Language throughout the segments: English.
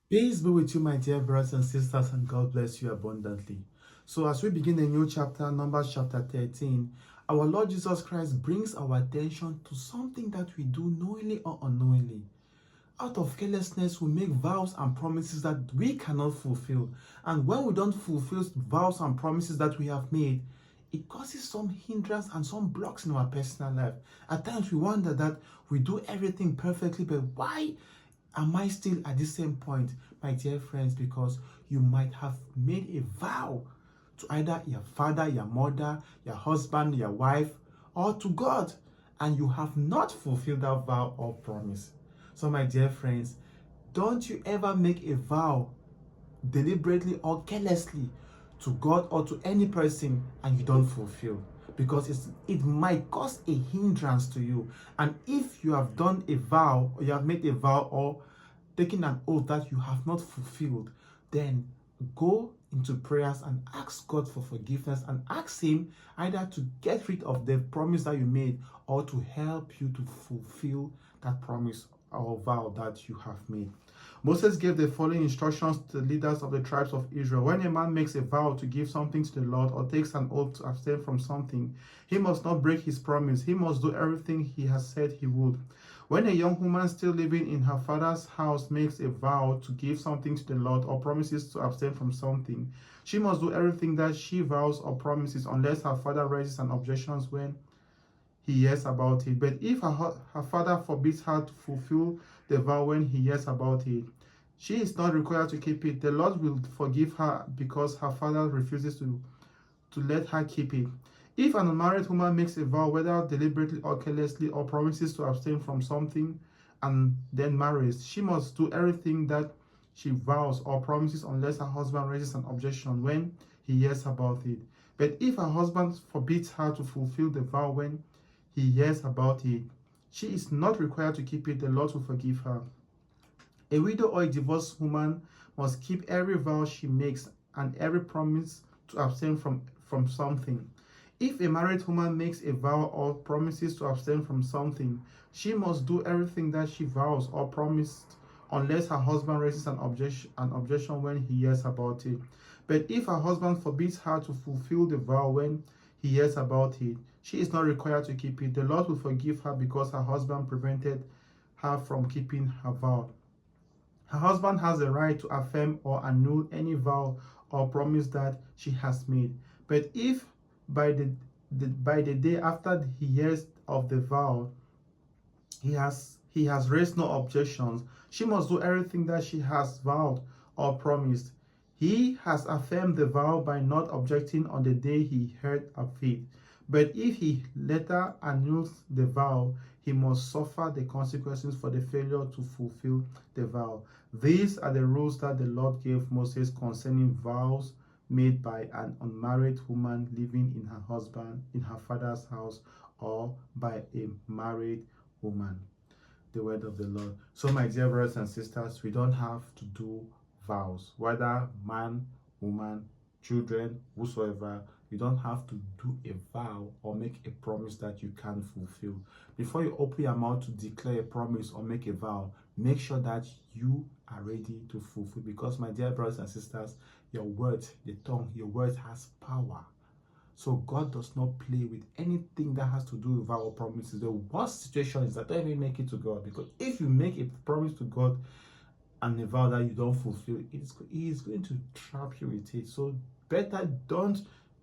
Peace be with you, my dear brothers and sisters, and God bless you abundantly. So, as we begin a new chapter, Numbers chapter 13, our Lord Jesus Christ brings our attention to something that we do knowingly or unknowingly. Out of carelessness, we make vows and promises that we cannot fulfill. And when we don't fulfill vows and promises that we have made, it causes some hindrance and some blocks in our personal life. At times, we wonder that we do everything perfectly, but why am I still at the same point, my dear friends? Because you might have made a vow to either your father, your mother, your husband, your wife, or to God, and you have not fulfilled that vow or promise. So, my dear friends, don't you ever make a vow deliberately or carelessly to God or to any person and you don't fulfill, because it might cause a hindrance to you. And if you have done a vow, or you have made a vow or taken an oath that you have not fulfilled, then go into prayers and ask God for forgiveness and ask Him either to get rid of the promise that you made or to help you to fulfill that promise or vow that you have made. Moses gave the following instructions to the leaders of the tribes of Israel. When a man makes a vow to give something to the Lord or takes an oath to abstain from something, he must not break his promise. He must do everything he has said he would. When a young woman still living in her father's house makes a vow to give something to the Lord or promises to abstain from something, she must do everything that she vows or promises unless her father raises an objection when he hears about it. But if her father forbids her to fulfill the vow when he hears about it, she is not required to keep it. The Lord will forgive her because her father refuses to let her keep it. If an unmarried woman makes a vow, whether deliberately or carelessly, or promises to abstain from something and then marries, she must do everything that she vows or promises unless her husband raises an objection when he hears about it. But if her husband forbids her to fulfill the vow when he hears about it, she is not required to keep it. The Lord will forgive her. A widow or a divorced woman must keep every vow she makes and every promise to abstain from something. If a married woman makes a vow or promises to abstain from something, she must do everything that she vows or promised unless her husband raises an objection when he hears about it. But if her husband forbids her to fulfill the vow when he hears about it, she is not required to keep it. The Lord will forgive her because her husband prevented her from keeping her vow. Her husband has the right to affirm or annul any vow or promise that she has made. But if by the day after he hears of the vow, he has raised no objections, she must do everything that she has vowed or promised. He has affirmed the vow by not objecting on the day he heard of it. But if he later annuls the vow, he must suffer the consequences for the failure to fulfill the vow. These are the rules that the Lord gave Moses concerning vows made by an unmarried woman living in her father's house, or by a married woman. The word of the Lord. So, my dear brothers and sisters, we don't have to do vows, whether man, woman, children, whosoever. You don't have to do a vow or make a promise that you can't fulfill. Before you open your mouth to declare a promise or make a vow, make sure that you are ready to fulfill. Because, my dear brothers and sisters, your words, the tongue, your words has power. So God does not play with anything that has to do with vow or promises. The worst situation is that don't even make it to God, because if you make a promise to God and a vow that you don't fulfill, He is going to trap you with it. So better don't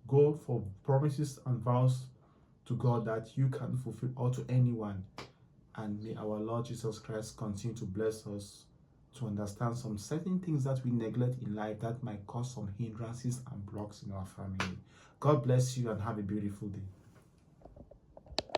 go for promises and vows to God that you can fulfill, or to anyone. And may our Lord Jesus Christ continue to bless us to understand some certain things that we neglect in life that might cause some hindrances and blocks in our family. God bless you and have a beautiful day.